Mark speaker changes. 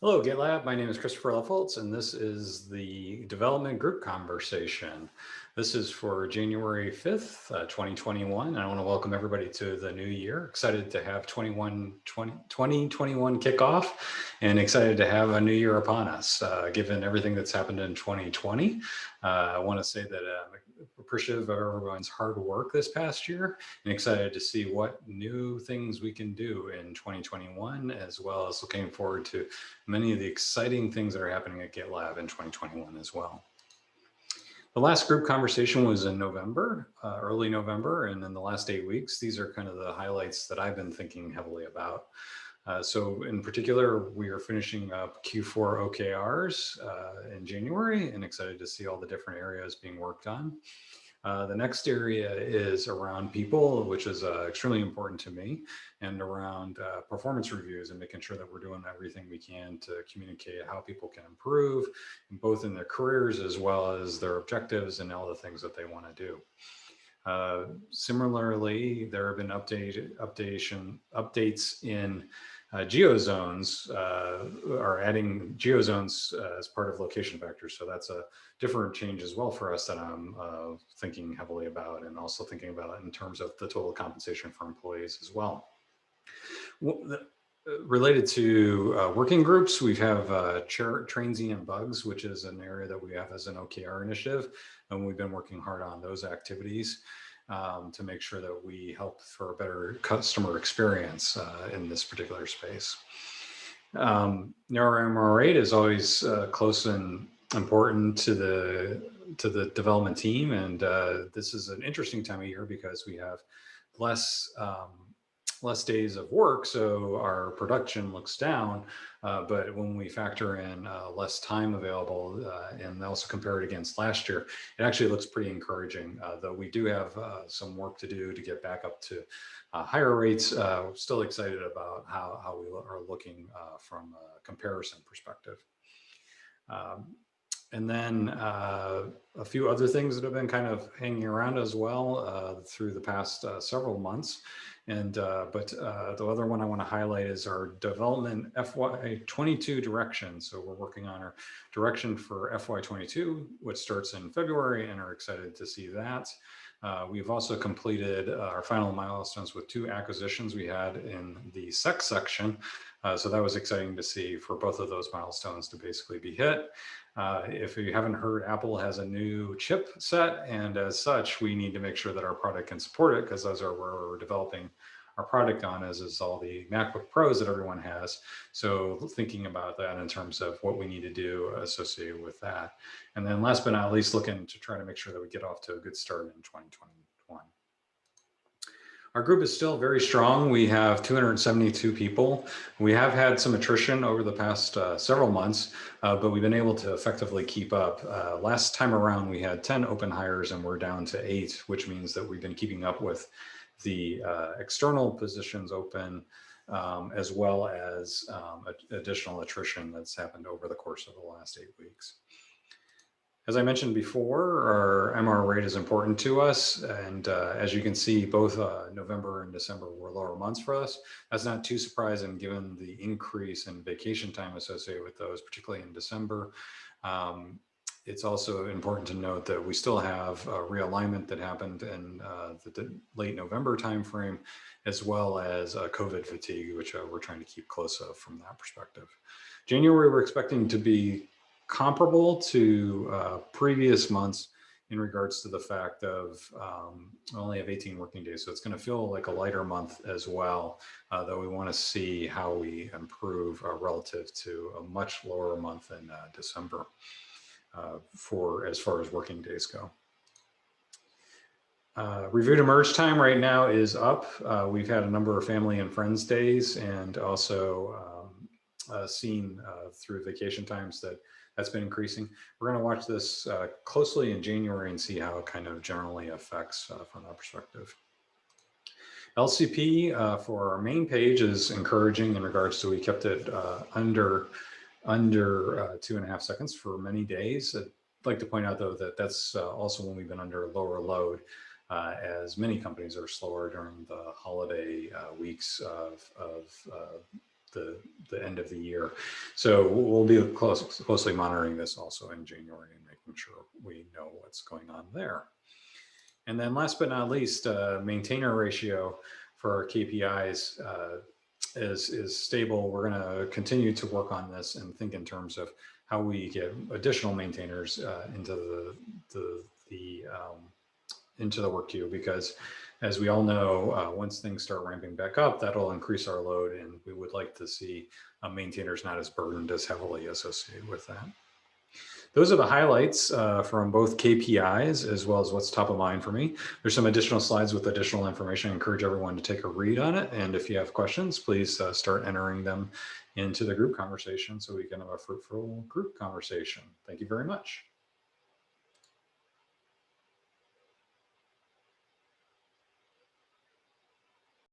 Speaker 1: Hello, GitLab. My name is Christopher Leffoltz, and this is the development group conversation. This is for January 5th, 2021. I want to welcome everybody to the new year. Excited to have 2021 kickoff and excited to have a new year upon us, given everything that's happened in 2020. I want to say that I'm appreciative of everyone's hard work this past year and excited to see what new things we can do in 2021, as well as looking forward to many of the exciting things that are happening at GitLab in 2021 as well. The last group conversation was in November, early November, and in the last 8 weeks, these are kind of the highlights that I've been thinking heavily about. So in particular, we are finishing up Q4 OKRs in January and excited to see all the different areas being worked on. The next area is around people, which is extremely important to me, and around performance reviews and making sure that we're doing everything we can to communicate how people can improve, both in their careers as well as their objectives and all the things that they want to do. Similarly, there have been updates in geozones, are adding geozones as part of location vectors. So that's a different change as well for us that I'm thinking heavily about, and also thinking about it in terms of the total compensation for employees as well. Related to working groups, we have Transient and Bugs, which is an area that we have as an OKR initiative, and we've been working hard on those activities to make sure that we help for a better customer experience in this particular space. Narrow MR8 is always close and important to the development team, and this is an interesting time of year because we have less days of work, so our production looks down. But when we factor in less time available and also compare it against last year, it actually looks pretty encouraging, though we do have some work to do to get back up to higher rates. We're still excited about how we are looking from a comparison perspective. And then a few other things that have been kind of hanging around as well through the past several months. And but the other one I want to highlight is our development FY22 direction. So we're working on our direction for FY22, which starts in February, and are excited to see that. We've also completed our final milestones with 2 acquisitions we had in the SEC section. So that was exciting to see for both of those milestones to basically be hit. If you haven't heard, Apple has a new chip set, and as such, we need to make sure that our product can support it, because those are where we're developing our product on, as is all the MacBook Pros that everyone has. So thinking about that in terms of what we need to do associated with that. And then last but not least, looking to try to make sure that we get off to a good start in 2021. Our group is still very strong. We have 272 people. We have had some attrition over the past several months, but we've been able to effectively keep up. Last time around, we had 10 open hires and we're down to 8, which means that we've been keeping up with the external positions open, as well as additional attrition that's happened over the course of the last 8 weeks. As I mentioned before, our MR rate is important to us. And as you can see, both November and December were lower months for us. That's not too surprising given the increase in vacation time associated with those, particularly in December. It's also important to note that we still have a realignment that happened in the late November timeframe, as well as COVID fatigue, which we're trying to keep close of from that perspective. January, we're expecting to be comparable to previous months in regards to the fact of we only have 18 working days. So it's going to feel like a lighter month as well, though we want to see how we improve relative to a much lower month in December as far as working days go. Review to merge time right now is up. We've had a number of family and friends days, and also seen through vacation times that's been increasing. We're going to watch this closely in January and see how it kind of generally affects from that perspective. LCP for our main page is encouraging in regards to we kept it under 2.5 seconds for many days. I'd like to point out though that that's also when we've been under lower load, as many companies are slower during the holiday weeks of the end of the year. So we'll be closely monitoring this also in January and making sure we know what's going on there. And then last but not least, maintainer ratio for our KPIs is stable. We're going to continue to work on this and think in terms of how we get additional maintainers into the work queue, because as we all know, once things start ramping back up, that'll increase our load, and we would like to see maintainers not as burdened as heavily associated with that. Those are the highlights from both KPIs as well as what's top of mind for me. There's some additional slides with additional information. I encourage everyone to take a read on it. And if you have questions, please start entering them into the group conversation so we can have a fruitful group conversation. Thank you very much.